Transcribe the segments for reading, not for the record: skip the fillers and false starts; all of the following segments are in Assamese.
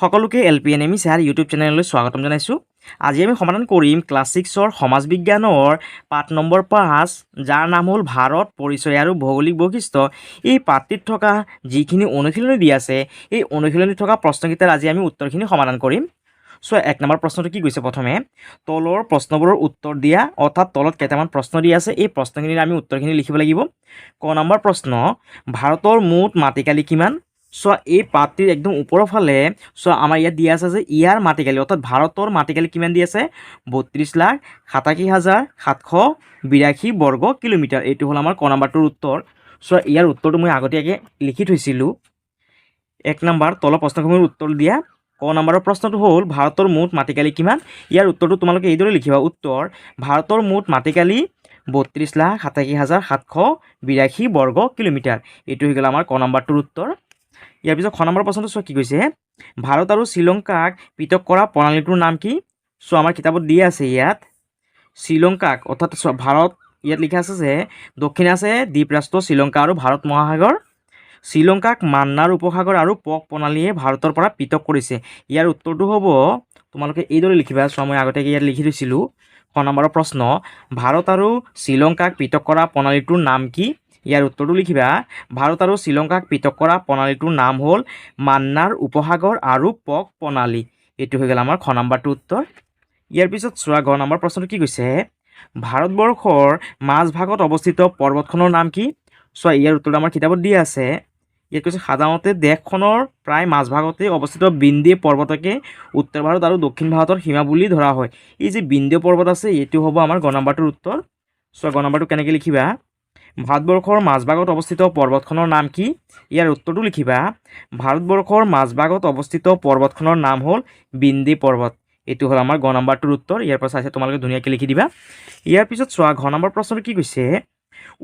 সকলোকে LPNME স্যাৰ ইউটিউব চেনেললৈ স্বাগতম জনাইছোঁ। আজি আমি সমাধান কৰিম ক্লাছ 6ৰ সমাজ বিজ্ঞানৰ পাঠ নম্বৰ 5, যাৰ নাম হ'ল ভাৰত পৰিচয় আৰু ভৌগোলিক বৈশিষ্ট্য। এই পাঠটিত থকা যিখিনি অনুশীলনী দিয়া আছে, এই অনুশীলনীত থকা প্ৰশ্নকেইটাৰ আজি আমি উত্তৰখিনি সমাধান কৰিম। চ' 1 নম্বৰ প্ৰশ্নটো কি কৈছে, প্ৰথমে তলৰ প্ৰশ্নবোৰৰ উত্তৰ দিয়া, অৰ্থাৎ তলত কেইটামান প্ৰশ্ন দিয়া আছে, এই প্ৰশ্নখিনিৰ আমি উত্তৰখিনি লিখিব লাগিব। ক নম্বৰ প্ৰশ্ন, ভাৰতৰ মুঠ মাটিকালি কিমান? চ' এই পাঠটিৰ একদম ওপৰৰ ফালে আমাৰ ইয়াত দিয়া আছে যে ইয়াৰ মাটিকালি, অৰ্থাৎ ভাৰতৰ মাটিকালি কিমান দি আছে? 32,87,782 বৰ্গ কিলোমিটাৰ। এইটো হ'ল আমাৰ ক নম্বৰটোৰ উত্তৰ। চ' ইয়াৰ উত্তৰটো মই আগতীয়াকৈ লিখি থৈছিলোঁ। 1 নম্বৰ তলৰ প্ৰশ্নসমূহৰ উত্তৰ দিয়া। ক নম্বৰৰ প্ৰশ্নটো হ'ল ভাৰতৰ মুঠ মাটিকালি কিমান? ইয়াৰ উত্তৰটো তোমালোকে এইদৰে লিখিবা। উত্তৰ, ভাৰতৰ মুঠ মাটিকালি 32,87,782 বৰ্গ কিলোমিটাৰ। এইটো হৈ গ'ল আমাৰ ক নম্বৰটোৰ উত্তৰ। ইয়াৰ পিছত খ নম্বৰ প্ৰশ্নটো চোৱা কি কৈছে, ভাৰত আৰু শ্ৰীলংকাক পৃথক কৰা প্ৰণালীটোৰ নাম কি? চ' আমাৰ কিতাপত দিয়া আছে ইয়াত শ্ৰীলংকাক, অৰ্থাৎ ভাৰত, ইয়াত লিখা আছে যে দক্ষিণে আছে দ্বীপৰাষ্ট্ৰ শ্ৰীলংকা আৰু ভাৰত মহাসাগৰ। শ্ৰীলংকাক মান্নাৰ উপসাগৰ আৰু পক প্ৰণালীয়ে ভাৰতৰ পৰা পৃথক কৰিছে। ইয়াৰ উত্তৰটো হ'ব, তোমালোকে এইদৰে লিখিবা। চ' মই আগতীয়াকৈ ইয়াত লিখি থৈছিলোঁ। খ নম্বৰৰ প্ৰশ্ন, ভাৰত আৰু শ্ৰীলংকাক পৃথক কৰা প্ৰণালীটোৰ নাম কি? ইয়াৰ উত্তৰটো লিখিবা, ভাৰত আৰু শ্ৰীলংকাক পৃথক কৰা প্ৰণালীটোৰ নাম হ'ল মান্নাৰ উপসাগৰ আৰু পক প্ৰণালী। এইটো হৈ গ'ল আমাৰ খ নম্বৰটোৰ উত্তৰ। ইয়াৰ পিছত চোৱা ঘ নম্বৰ প্ৰশ্নটো কি কৈছে, ভাৰতবৰ্ষৰ মাজভাগত অৱস্থিত পৰ্বতখনৰ নাম কি? চোৱা ইয়াৰ উত্তৰটো আমাৰ কিতাপত দিয়া আছে। ইয়াত কৈছে সাধাৰণতে দেশখনৰ প্ৰায় মাজভাগতে অৱস্থিত বিন্ধ্য পৰ্বতকে উত্তৰ ভাৰত আৰু দক্ষিণ ভাৰতৰ সীমা বুলি ধৰা হয়। এই যে বিন্ধ্য পৰ্বত আছে, এইটো হ'ব আমাৰ গ নম্বৰটোৰ উত্তৰ। চোৱা গ নম্বৰটো কেনেকৈ লিখিবা, ভাৰতবৰ্ষৰ মাজভাগত অৱস্থিত পৰ্বতখনৰ নাম কি? ইয়াৰ উত্তৰটো লিখিবা, ভাৰতবৰ্ষৰ মাজভাগত অৱস্থিত পৰ্বতখনৰ নাম হ'ল বিন্ধ্য পৰ্বত। এইটো হ'ল আমাৰ গ নম্বৰটোৰ উত্তৰ। ইয়াৰ পৰা চাইছে তোমালোকে ধুনীয়াকৈ লিখি দিবা। ইয়াৰ পিছত চোৱা ঘ নম্বৰ প্ৰশ্নটো কি কৈছে,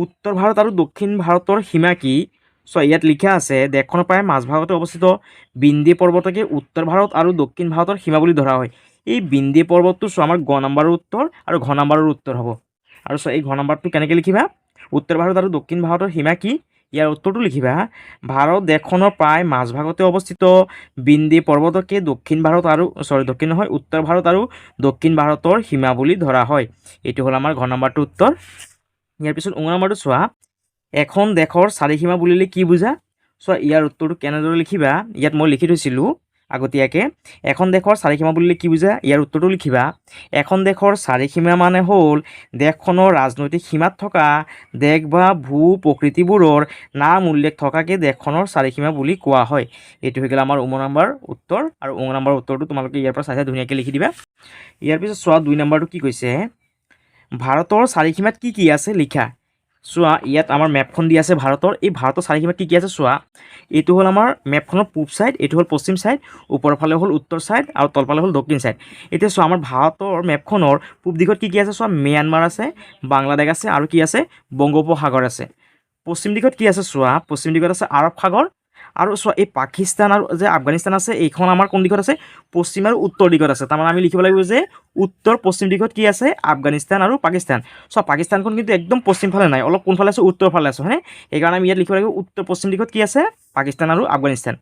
উত্তৰ ভাৰত আৰু দক্ষিণ ভাৰতৰ সীমা কি? চ' ইয়াত লিখা আছে দেশখনৰ প্ৰায় মাজভাগতে অৱস্থিত বিন্ধ্য পৰ্বতকে উত্তৰ ভাৰত আৰু দক্ষিণ ভাৰতৰ সীমা বুলি ধৰা হয়। এই বিন্ধ্য পৰ্বতটো চোৱা আমাৰ গ নম্বৰৰ উত্তৰ আৰু ঘ নম্বৰৰ উত্তৰ হ'ব। আৰু চোৱা এই ঘ নম্বৰটো কেনেকৈ লিখিবা, উত্তৰ ভাৰত আৰু দক্ষিণ ভাৰতৰ সীমা কি? ইয়াৰ উত্তৰটো লিখিবা, ভাৰত দেশখনৰ প্ৰায় মাজভাগতে অৱস্থিত বিন্ধ্য পৰ্বতকে উত্তৰ ভাৰত আৰু দক্ষিণ ভাৰতৰ সীমা বুলি ধৰা হয়। এইটো হ'ল আমাৰ ঘ নম্বৰটোৰ উত্তৰ। ইয়াৰ পিছত ঙ নম্বৰটো চোৱা, এখন দেশৰ চাৰিসীমা বুলিলে কি বুজা? চোৱা ইয়াৰ উত্তৰটো কেনেদৰে লিখিবা, ইয়াত মই লিখি থৈছিলোঁ আগতীয়াকৈ। এখন দেশৰ চাৰিসীমা বুলিলে কি বুজা? ইয়াৰ উত্তৰটো লিখিবা, এখন দেশৰ চাৰিসীমা মানে হ'ল দেশখনৰ ৰাজনৈতিক সীমাত থকা দেশ বা ভূ প্ৰকৃতিবোৰৰ নাম উল্লেখ থকাকে দেশখনৰ চাৰিসীমা বুলি কোৱা হয়। এইটো হৈ গ'ল আমাৰ ঙ নম্বৰ উত্তৰ। আৰু ঙ নম্বৰ উত্তৰটো তোমালোকে ইয়াৰ পৰা চাই ধুনীয়াকৈ লিখি দিবা। ইয়াৰ পিছত চোৱা 2 নম্বৰটো কি কৈছে, ভাৰতৰ চাৰিসীমাত কি কি আছে লিখা। চোৱা ইয়াত আমাৰ মেপখন দিয়া আছে ভাৰতৰ। এই ভাৰতৰ চাৰিসীমাত কি কি আছে চোৱা, এইটো হ'ল আমাৰ মেপখনৰ পূব ছাইড, এইটো হ'ল পশ্চিম ছাইড, ওপৰৰ ফালে হ'ল উত্তৰ ছাইড আৰু তলফালে হ'ল দক্ষিণ ছাইড। এতিয়া চোৱা আমাৰ ভাৰতৰ মেপখনৰ পূব দিশত কি কি আছে চোৱা, ম্যানমাৰ আছে, বাংলাদেশ আছে আৰু কি আছে, বংগোপসাগৰ আছে। পশ্চিম দিশত কি আছে চোৱা, পশ্চিম দিশত আছে আৰৱ সাগৰ। আৰু চোৱা এই পাকিস্তান আৰু যে আফগানিস্তান আছে, এইখন আমাৰ কোন দিশত আছে, পশ্চিম আৰু উত্তৰ দিশত আছে। তাৰমানে আমি লিখিব লাগিব যে উত্তৰ পশ্চিম দিশত কি আছে, আফগানিস্তান আৰু পাকিস্তান। চোৱা পাকিস্তানখন কিন্তু একদম পশ্চিম ফালে নাই, অলপ কোনফালে আছে, উত্তৰ ফালে আছে, হয়নে? সেইকাৰণে আমি ইয়াত লিখিব লাগিব উত্তৰ পশ্চিম দিশত কি আছে, পাকিস্তান আৰু আফগানিস্তান।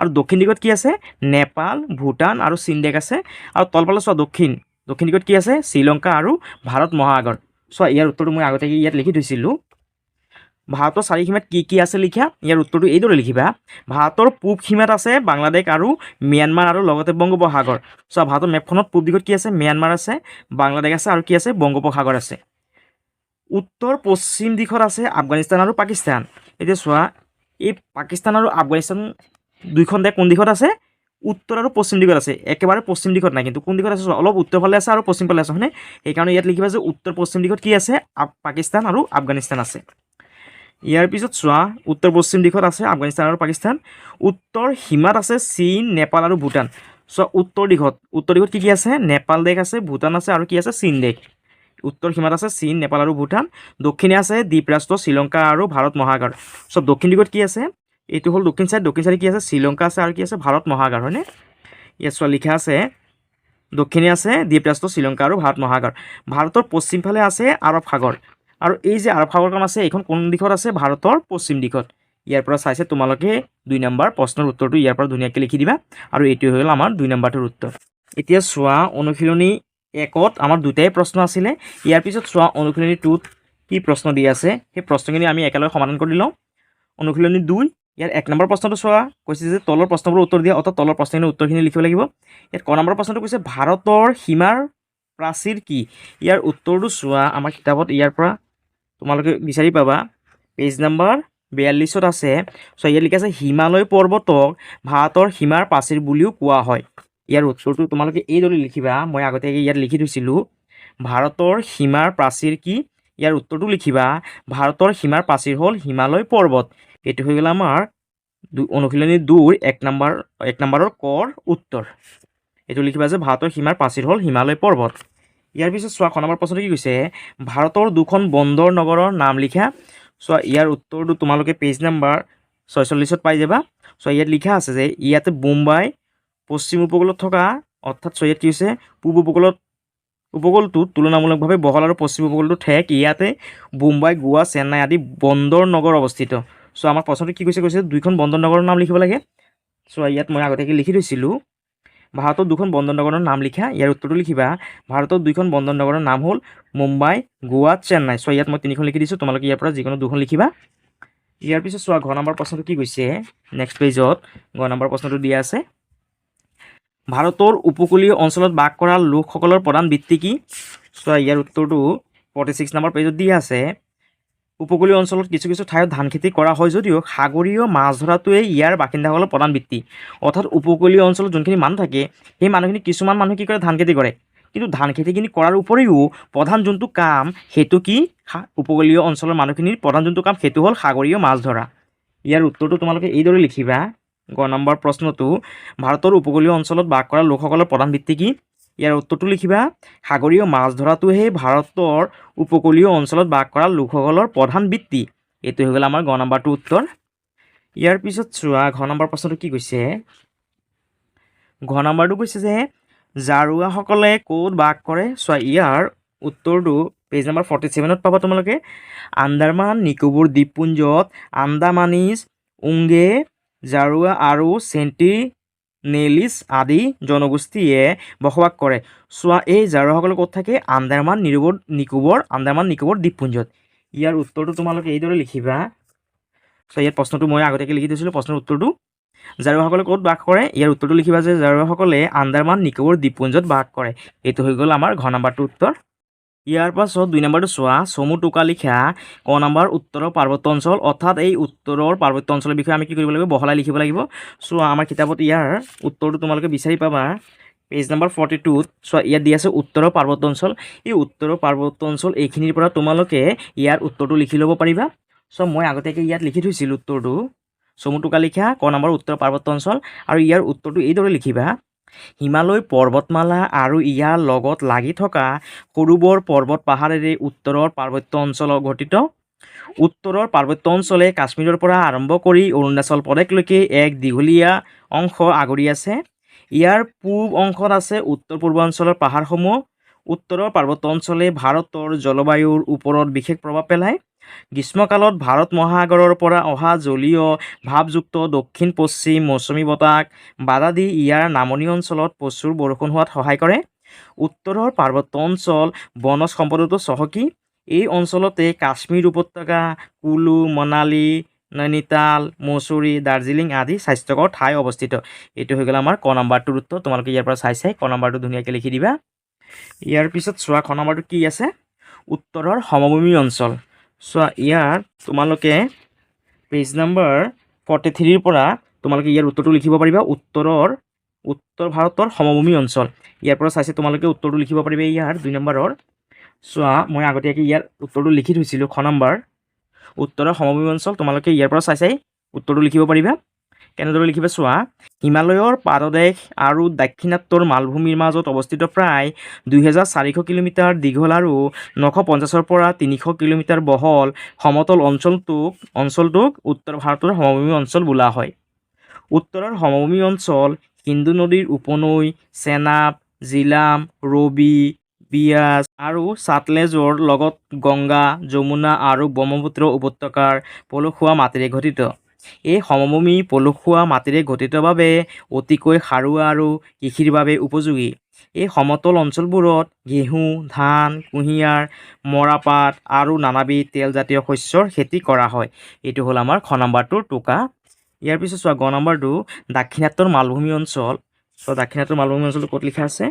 আৰু দক্ষিণ দিশত কি আছে, নেপাল, ভূটান আৰু চীন দেশ আছে। আৰু তলফালে চোৱা দক্ষিণ দিশত কি আছে, শ্ৰীলংকা আৰু ভাৰত মহাসাগৰ। চোৱা ইয়াৰ উত্তৰটো মই আগতীয়াকৈ ইয়াত লিখি থৈছিলোঁ। ভাৰতৰ চাৰিসীমাত কি কি আছে লিখা। ইয়াৰ উত্তৰটো এইদৰে লিখিবা, ভাৰতৰ পূব সীমাত আছে বাংলাদেশ আৰু ম্যানমাৰ আৰু লগতে বংগোপসাগৰ। চোৱা ভাৰতৰ মেপখনত পূব দিশত কি আছে, ম্যানমাৰ আছে, বাংলাদেশ আছে আৰু কি আছে, বংগোপসাগৰ আছে। উত্তৰ পশ্চিম দিশত আছে আফগানিস্তান আৰু পাকিস্তান। এতিয়া চোৱা এই পাকিস্তান আৰু আফগানিস্তান দুইখন দেশ কোন দিশত আছে, উত্তৰ আৰু পশ্চিম দিশত আছে। একেবাৰে পশ্চিম দিশত নাই, কিন্তু কোন দিশত আছে চোৱা, অলপ উত্তৰ ফালে আছে আৰু পশ্চিম ফালে আছে, হয়নে? সেইকাৰণে ইয়াত লিখিবা যে উত্তৰ পশ্চিম দিশত কি আছে, পাকিস্তান আৰু আফগানিস্তান আছে। ইয়াৰ পিছত চোৱা উত্তৰ পশ্চিম দিশত আছে আফগানিস্তান আৰু পাকিস্তান। উত্তৰ সীমাত আছে চীন, নেপাল আৰু ভূটান। চোৱা উত্তৰ দিশত কি কি আছে, নেপাল দেশ আছে, ভূটান আছে আৰু কি আছে, চীন দেশ। উত্তৰ সীমাত আছে চীন, নেপাল আৰু ভূটান। দক্ষিণে আছে দ্বীপৰাষ্ট্ৰ শ্ৰীলংকা আৰু ভাৰত মহাসাগৰ। চব দক্ষিণ দিশত কি আছে, এইটো হ'ল দক্ষিণ ছাইড কি আছে, শ্ৰীলংকা আছে আৰু কি আছে, ভাৰত মহাসাগৰ, হয়নে? ইয়াত চোৱা লিখা আছে দক্ষিণে আছে দ্বীপৰাষ্ট্ৰ শ্ৰীলংকা আৰু ভাৰত মহাসাগৰ। ভাৰতৰ পশ্চিম ফালে আছে আৰৱ সাগৰ। আৰু এই যে আৰৱ সাগৰখন আছে, এইখন কোন দিশত আছে, ভাৰতৰ পশ্চিম দিশত। ইয়াৰ পৰা চাইছে তোমালোকে 2 নম্বৰ প্ৰশ্নৰ উত্তৰটো ইয়াৰ পৰা ধুনীয়াকৈ লিখি দিবা আৰু এইটোৱে হৈ গ'ল আমাৰ 2 নম্বৰটোৰ উত্তৰ। এতিয়া চোৱা অনুশীলনী 1ত আমাৰ দুটাই প্ৰশ্ন আছিলে। ইয়াৰ পিছত চোৱা অনুশীলনী 2ত কি প্ৰশ্ন দি আছে সেই প্ৰশ্নখিনি আমি একেলগে সমাধান কৰি লওঁ। অনুশীলনী 2 ইয়াৰ 1 নম্বৰ প্ৰশ্নটো চোৱা, কৈছে যে তলৰ প্ৰশ্নবোৰ উত্তৰ দিয়া, অৰ্থাৎ তলৰ প্ৰশ্নখিনিৰ উত্তৰখিনি লিখিব লাগিব। ইয়াত ক নম্বৰ প্ৰশ্নটো কৈছে ভাৰতৰ সীমাৰ প্ৰাচীৰ কি? ইয়াৰ উত্তৰটো চোৱা, আমাৰ কিতাপত ইয়াৰ পৰা তোমালোকে বিচাৰি পাবা পেজ নম্বৰ 42ত আছে। চ' ইয়াত লিখা আছে হিমালয় পৰ্বতক ভাৰতৰ সীমাৰ প্ৰাচীৰ বুলিও কোৱা হয়। ইয়াৰ উত্তৰটো তোমালোকে এইদৰে লিখিবা, মই আগতীয়াকৈ ইয়াত লিখি থৈছিলোঁ। ভাৰতৰ সীমাৰ প্ৰাচীৰ কি? ইয়াৰ উত্তৰটো লিখিবা ভাৰতৰ সীমাৰ প্ৰাচীৰ হ'ল হিমালয় পৰ্বত। এইটো হৈ গ'ল আমাৰ অনুশীলনী 2ৰ 1 নম্বৰৰ কৰ উত্তৰ। এইটো লিখিবা যে ভাৰতৰ সীমাৰ প্ৰাচীৰ হ'ল হিমালয় পৰ্বত। ইয়াৰ পিছত চোৱা খ নম্বৰ প্ৰশ্নটো কি কৈছে ভাৰতৰ 2খন বন্দৰ নগৰৰ নাম লিখা। চোৱা ইয়াৰ উত্তৰটো তোমালোকে পেজ নম্বৰ 46ত পাই যাবা। চোৱা ইয়াত লিখা আছে যে ইয়াতে বোম্বাই পশ্চিম উপকূলত থকা, অৰ্থাৎ ইয়াত কি হৈছে পূব উপকূলটো তুলনামূলকভাৱে বহল আৰু পশ্চিম উপকূলটো ঠেক। ইয়াতে বোম্বাই, গোৱা, চেন্নাই আদি বন্দৰ নগৰ অৱস্থিত। চ' আমাৰ প্ৰশ্নটো কি কৈছে 2খন বন্দৰ নগৰৰ নাম লিখিব লাগে। চ' ইয়াত মই আগতীয়াকৈ লিখি থৈছিলোঁ ভাৰতৰ 2খন বন্দৰ নগৰৰ নাম লিখা। ইয়াৰ উত্তৰটো লিখিবা ভাৰতৰ 2খন বন্দৰ নগৰৰ নাম হ'ল মুম্বাই, গোৱা, চেন্নাই। চ' ইয়াত মই 3খন লিখি দিছোঁ, তোমালোকে ইয়াৰ পৰা যিকোনো 2খন লিখিবা। ইয়াৰ পিছত চোৱা ঘ নম্বৰ প্ৰশ্নটো কি কৈছে নেক্সট পেজত ঘ নম্বৰ প্ৰশ্নটো দিয়া আছে ভাৰতৰ উপকূলীয় অঞ্চলত বাস কৰা লোকসকলৰ প্ৰধান বৃত্তি কি? চোৱা ইয়াৰ উত্তৰটো 46 নম্বৰ পেজত দিয়া আছে। উপকূলীয় অঞ্চলত কিছু কিছু ঠাইত ধান খেতি কৰা হয় যদিও সাগৰীয় মাছ ধৰাটোৱেই ইয়াৰ বাসিন্দাসকলৰ প্ৰধান বৃত্তি। অৰ্থাৎ উপকূলীয় অঞ্চলত যোনখিনি মানুহ থাকে সেই মানুহখিনি কিছুমান মানুহে কি কৰে ধান খেতি কৰে, কিন্তু ধান খেতিখিনি কৰাৰ উপৰিও প্ৰধান যোনটো কাম সেইটো কি উপকূলীয় অঞ্চলৰ মানুহখিনিৰ প্ৰধান যোনটো কাম সেইটো হ'ল সাগৰীয় মাছ ধৰা। ইয়াৰ উত্তৰটো তোমালোকে এইদৰে লিখিবা গ নম্বৰ প্ৰশ্নটো ভাৰতৰ উপকূলীয় অঞ্চলত বাস কৰা লোকসকলৰ প্ৰধান বৃত্তি কি? ইয়াৰ উত্তৰটো লিখিবা সাগৰীয় মাছ ধৰাটোহে ভাৰতৰ উপকূলীয় অঞ্চলত বাস কৰা লোকসকলৰ প্ৰধান বৃত্তি। এইটো হৈ গ'ল আমাৰ গ নম্বৰটো উত্তৰ। ইয়াৰ পিছত চোৱা ঘ নম্বৰ প্ৰশ্নটো কি কৈছে ঘ নম্বৰটো কৈছে যে জাৰুৱাসকলে ক'ত বাস কৰে? চোৱা ইয়াৰ উত্তৰটো পেজ নম্বৰ 47ত পাবা তোমালোকে। আন্দামান নিকোবৰ দ্বীপপুঞ্জত আন্দামানিজ, উংগে, জাৰুৱা আৰু চেণ্টিনেলিজ আদি জনগোষ্ঠীয়ে বসবাস কৰে। চোৱা এই জাৰুৱাসকলে ক'ত থাকে? আন্দামান নিকোবৰ দ্বীপপুঞ্জত। ইয়াৰ উত্তৰটো তোমালোকে এইদৰে লিখিবা। চ' ইয়াত প্ৰশ্নটো মই আগতীয়াকৈ লিখি দিছিলোঁ প্ৰশ্নৰ উত্তৰটো। জাৰুৱাসকলে ক'ত বাস কৰে? ইয়াৰ উত্তৰটো লিখিবা যে জাৰুৱাসকলে আন্দামান নিকোবৰ দ্বীপপুঞ্জত বাস কৰে। এইটো হৈ গ'ল আমাৰ ঘ নম্বৰটো উত্তৰ। ইয়াৰ পাছত 2 নম্বৰটো চোৱা চমু টোকা লিখা ক নম্বৰ উত্তৰৰ পাৰ্বত্য অঞ্চল, অৰ্থাৎ এই উত্তৰৰ পাৰ্বত্য অঞ্চলৰ বিষয়ে আমি কি কৰিব লাগিব বহলাই লিখিব লাগিব। চোৱা আমাৰ কিতাপত ইয়াৰ উত্তৰটো তোমালোকে বিচাৰি পাবা পেজ নম্বৰ 42ত। চোৱা ইয়াত দি আছে উত্তৰৰ পাৰ্বত্য অঞ্চল। এই উত্তৰৰ পাৰ্বত্য অঞ্চল এইখিনিৰ পৰা তোমালোকে ইয়াৰ উত্তৰটো লিখি ল'ব পাৰিবা। চ' মই আগতীয়াকৈ ইয়াত লিখি থৈছিলোঁ উত্তৰটো চমু টোকা লিখা ক নম্বৰ উত্তৰ পাৰ্বত্য অঞ্চল, আৰু ইয়াৰ উত্তৰটো এইদৰে লিখিবা হিমালয় পৰ্বতমালা আৰু ইয়াৰ লগত লাগি থকা সৰু বৰ পৰ্বত পাহাৰেৰে উত্তৰৰ পাৰ্বত্য অঞ্চল গঠিত। উত্তৰৰ পাৰ্বত্য অঞ্চলে কাশ্মীৰৰ পৰা আৰম্ভ কৰি অৰুণাচল প্ৰদেশলৈকে এক দীঘলীয়া অংশ আগুৰি আছে। ইয়াৰ পূব অংশত আছে উত্তৰ পূৰ্বাঞ্চলৰ পাহাৰসমূহ। উত্তৰৰ পাৰ্বত্য অঞ্চলে ভাৰতৰ জলবায়ুৰ ওপৰত বিশেষ প্ৰভাৱ পেলায়। গ্ৰীষ্মকালত ভাৰত মহাসাগৰৰ পৰা অহা জলীয় ভাৱযুক্ত দক্ষিণ পশ্চিম মৌচুমী বতাহ বাধা দি ইয়াৰ নামনি অঞ্চলত প্ৰচুৰ বৰষুণ হোৱাত সহায় কৰে। উত্তৰৰ পাৰ্বত্য অঞ্চল বনজ সম্পদতো চহকী। এই অঞ্চলতে কাশ্মীৰ উপত্যকা, কুলু, মনালী, নৈনিতাল, মৌচুৰী, দাৰ্জিলিং আদি স্বাস্থ্যকৰ ঠাই অৱস্থিত। এইটো হৈ গ'ল আমাৰ ক নম্বৰটোৰ উত্তৰ। তোমালোকে ইয়াৰ পৰা চাই ক নম্বৰটো ধুনীয়াকৈ লিখি দিবা। ইয়াৰ পিছত চোৱা খ নম্বৰটো কি আছে উত্তৰৰ সমভূমি অঞ্চল। চোৱা ইয়াৰ তোমালোকে পেজ নম্বৰ 43ৰ পৰা তোমালোকে ইয়াৰ উত্তৰটো লিখিব পাৰিবা উত্তৰ ভাৰতৰ সমভূমি অঞ্চল। ইয়াৰ পৰা চাইছে তোমালোকে উত্তৰটো লিখিব পাৰিবা ইয়াৰ 2 নম্বৰৰ। চোৱা মই আগতীয়াকৈ ইয়াৰ উত্তৰটো লিখি থৈছিলোঁ খ নম্বৰ উত্তৰৰ সমভূমি অঞ্চল। তোমালোকে ইয়াৰ পৰা চাই উত্তৰটো লিখিব পাৰিবা। কেনেদৰে লিখিবা চোৱা হিমালয়ৰ পাদদেশ আৰু দাক্ষিণাত্যৰ মালভূমিৰ মাজত অৱস্থিত প্ৰায় 2400 কিলোমিটাৰ দীঘল আৰু 950ৰ পৰা 300 কিলোমিটাৰ বহল সমতল অঞ্চলটোক উত্তৰ ভাৰতৰ সমভূমি অঞ্চল বোলা হয়। উত্তৰৰ সমভূমি অঞ্চল সিন্ধু নদীৰ উপনৈ, চেনাব, জিলাম, ৰবি, বিয়াছ আৰু ছাটলেজৰ লগত গংগা, যমুনা আৰু ব্ৰহ্মপুত্ৰ উপত্যকাৰ পলসুৱা মাটিৰে গঠিত। এই সমভূমি পলসুৱা মাটিৰে গঠিত বাবে অতিকৈ সাৰুৱা আৰু কৃষিৰ বাবে উপযোগী। এই সমতল অঞ্চলবোৰত ঘেঁহু, ধান, কুঁহিয়াৰ, মৰাপাট আৰু নানাবিধ তেলজাতীয় শস্যৰ খেতি কৰা হয়। এইটো হ'ল আমাৰ খ নম্বৰটোৰ টোকা। ইয়াৰ পিছত চোৱা গ নম্বৰটো দাক্ষিণাত্যৰ মালভূমি অঞ্চল। চ' দাক্ষিণাত্যৰ মালভূমি অঞ্চলটো ক'ত লিখা আছে?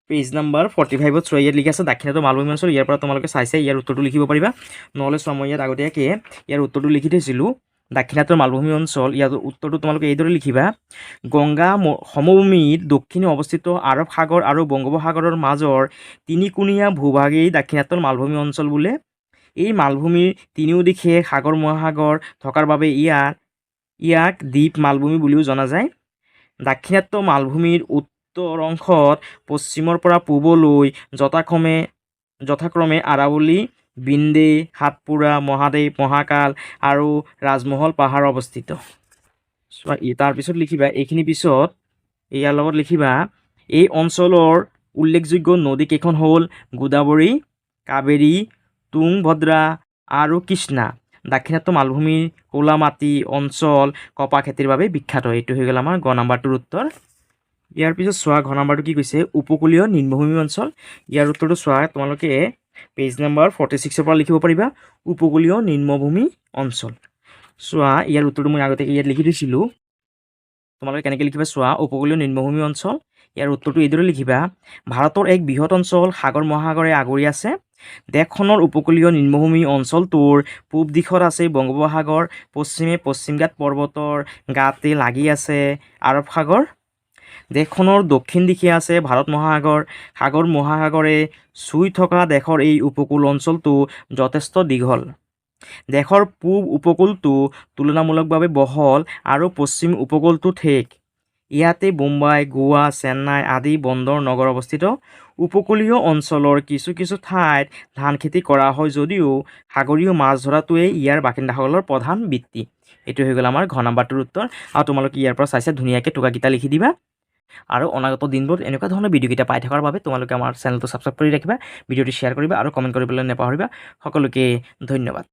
পেজ নম্বৰ 45ত চোৱা, ইয়াত লিখা আছে দাক্ষিণাত্যৰ মালভূমি অঞ্চল। ইয়াৰ পৰা তোমালোকে চাইছে ইয়াৰ উত্তৰটো লিখিব পাৰিবা। নহ'লে চোৱা মই ইয়াত আগতীয়াকৈ ইয়াৰ উত্তৰটো লিখি থৈছিলোঁ। দাক্ষিণাত্যৰ মালভূমি অঞ্চল, ইয়াৰ উত্তৰটো তোমালোকে এইদৰে লিখিবা: গংগা সমভূমিত দক্ষিণে অৱস্থিত আৰৱ সাগৰ আৰু বংগোপসাগৰৰ মাজৰ তিনিকোণীয়া ভূভাগেই দাক্ষিণাত্যৰ মালভূমি অঞ্চল বোলে। এই মালভূমিৰ তিনিও দিশে সাগৰ মহাসাগৰ থকাৰ বাবে ইয়াক দ্বীপ মালভূমি বুলিও জনা যায়। দাক্ষিণাত্য মালভূমিৰ উত্তৰ অংশত পশ্চিমৰ পৰা পূবলৈ যথাক্ৰমে আৰাৱলী, বিন্দে, সাতপুৰা, মহাদেৱ, মহাকাল আৰু ৰাজমহল পাহাৰ অৱস্থিত। তাৰপিছত লিখিবা এইখিনি পিছত ইয়াৰ লগত লিখিবা এই অঞ্চলৰ উল্লেখযোগ্য নদী কেইখন হ'ল গোদাবৰী, কাবেৰী, তুংভদ্ৰা আৰু কৃষ্ণা। দাক্ষিণাত্য মালভূমিৰ ক'লা মাটি অঞ্চল কপাহ খেতিৰ বাবে বিখ্যাত। এইটো হৈ গ'ল আমাৰ গ নম্বৰটোৰ উত্তৰ। ইয়াৰ পিছত চোৱা ঘ নম্বৰটো কি কৈছে? উপকূলীয় নিম্নভূমি অঞ্চল। ইয়াৰ উত্তৰটো চোৱা তোমালোকে পেজ নম্বৰ 46ৰ পৰা লিখিব পাৰিবা। উপকূলীয় নিম্নভূমি অঞ্চল। চোৱা ইয়াৰ উত্তৰটো মই আগতে ইয়াত লিখি থৈছিলোঁ। তোমালোকে কেনেকৈ লিখিবা চোৱা। উপকূলীয় নিম্নভূমি অঞ্চল, ইয়াৰ উত্তৰটো এইদৰে লিখিবা: ভাৰতৰ এক বৃহৎ অঞ্চল সাগৰ মহাসাগৰে আগুৰি আছে। দেশখনৰ উপকূলীয় নিম্নভূমি অঞ্চলটোৰ পূব দিশত আছে বংগোপসাগৰ, পশ্চিমে পশ্চিমঘাট পৰ্বতৰ গাতে লাগি আছে আৰৱ সাগৰ। দেশখনৰ দক্ষিণ দিশে আছে ভাৰত মহাসাগৰ। সাগৰ মহাসাগৰে চুই থকা দেশৰ এই উপকূল অঞ্চলটো যথেষ্ট দীঘল। দেশৰ পূব উপকূলটো তুলনামূলকভাৱে বহল আৰু পশ্চিম উপকূলটো ঠেক। ইয়াতে বোম্বাই, গোৱা, চেন্নাই আদি বন্দৰ নগৰ অৱস্থিত। উপকূলীয় অঞ্চলৰ কিছু কিছু ঠাইত ধান খেতি কৰা হয় যদিও সাগৰীয় মাছ ধৰাটোৱেই ইয়াৰ বাসিন্দাসকলৰ প্ৰধান বৃত্তি। এইটো হৈ গ'ল আমাৰ ঘ নম্বৰটোৰ উত্তৰ। আৰু তোমালোকে ইয়াৰ পৰা চাইছে ধুনীয়াকৈ টোকাকেইটা লিখি দিবা। আৰু অনাগত দিনবোৰত এনেকুৱা ধৰণৰ ভিডিঅ'কেইটা পাই থকাৰ বাবে তোমালোকে আমাৰ চেনেলটো ছাবস্ক্ৰাইব কৰি ৰাখিবা, ভিডিঅ'টো শ্বেয়াৰ কৰিবা আৰু কমেণ্ট কৰিবলৈ নাপাহৰিবা। সকলোকে ধন্যবাদ।